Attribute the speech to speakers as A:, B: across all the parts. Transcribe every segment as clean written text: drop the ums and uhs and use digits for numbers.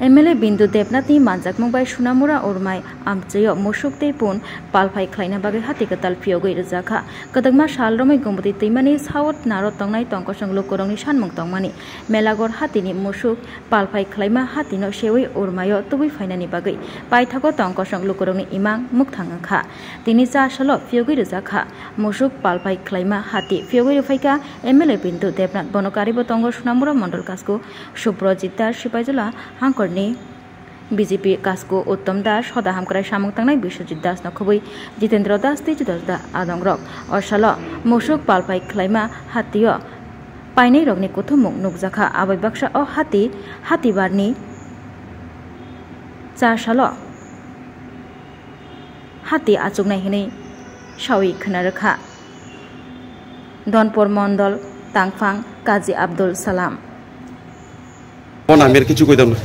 A: MLA बिन्दु देबनाथनि मानजाकमुं bai Sunamura Urmai amchayo musuk teipun palphai khlaina bagai hati katal phiyogoi rwjaka kadagma salromai gombuti teimani sawat narot tongnai tongkosong lukorongni sanmung tongmani melagor hatini musuk palphai khlaima hatino sewoi urmayo tubui phainani bagai paithago tongkosong lukorongni imang mukthanga kha tini cha salo phiyogoi rwjaka musuk palphai khlaima hati phiyogoi rwphaika MLA Bindu Debnath बनकारिबो tongo Sunamura Mondol Kasko Suprojit Das Sipaijala Hangkorni BJP कास्को उत्तम दास सदा हामक्राय सामुं थांनाय बिश्वजित दास नखबै जितेन्द्र दास तेजदास दा आदंग्रक असल मुसुक पालफाय खलायमा हातियो पाइनाय रगनि कुथुमुं नुकजाखा आबै बाक्सा अ हातिबारनि चारसाल हाति आचुकनाय हिनै सावि खोनारोखा दनपुर मंडल तांफां काजी आब्दुल सालाम
B: आमिर কিছু কইতাম না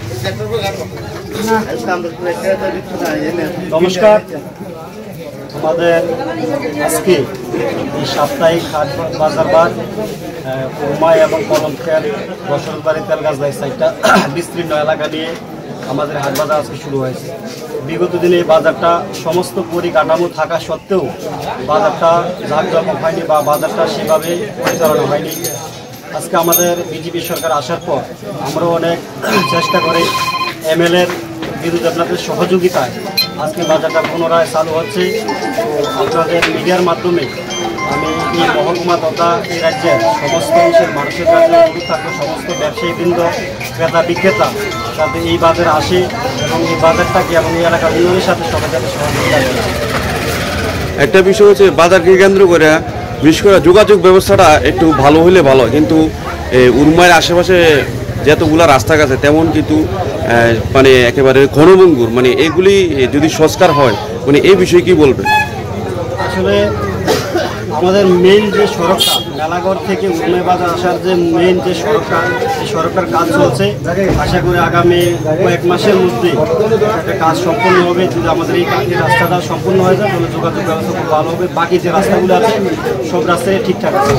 C: নমস্কার আমাদের আজকে এই সাপ্তাহিক হাট বাজার উরমাই এবং কলমখেল বসতবাড়ি তেলগাছদাই সাইডটা বিস্তীর্ণ এলাকা নিয়ে আমাদের হাট বাজার আজকে শুরু হয়েছে বিগত দিনে এই বাজারটা সমস্ত পরিকাঠামো থাকা সত্ত্বেও বাজারটা জাঁকজমক হয়নি বা বাজারটা সেভাবে পরিচালনা হয়নি আজকে আমাদের বিজেপি সরকার আসার পর আমরা অনেক চেষ্টা করে এমএলএর বিন্দু দেবনাথের সহযোগিতায় আজকে বাজারটা পুনরায় চালু হচ্ছে আপনাদের মিডিয়ার মাধ্যমে আমি এই মহকুমা তথা এই রাজ্যের সমস্ত অংশের মানুষের কাছে অনুরোধ থাকবে সমস্ত ব্যবসায়ীবৃন্দ ক্রেতা বিক্রেতা যাতে এই বাজারে আসে এবং এই বাজারটাকে এবং এই এলাকার উন্নয়নের সাথে সবাই যাতে সহযোগিতা করে।
B: একটা বিষয় হচ্ছে বাজারকে কেন্দ্র করে বিশেষ করে যোগাযোগ ব্যবস্থাটা একটু ভালো হলে ভালো কিন্তু উরমাইয়ের আশেপাশে যতগুলা রাস্তা আছে তেমন কিন্তু মানে একেবারে ঘনভঙ্গুর মানে এগুলি যদি সংস্কার হয় মানে এই বিষয়ে কি বলবেন?
C: আসলে আমাদের মেইন যে সড়কটা মেলাগড় থেকে উরমাই বাজার আসার যে মেইন যে সড়কটা এই সড়কটার কাজ চলছে আশা করি আগামী কয়েক মাসের মধ্যে একটা কাজ সম্পূর্ণ হবে যদি আমাদের এই রাস্তাটা সম্পূর্ণ হয়ে যায় তাহলে যোগাযোগ ব্যবস্থা খুব ভালো হবে বাকি যে রাস্তাগুলো আছে সব রাস্তায় ঠিকঠাক আছে।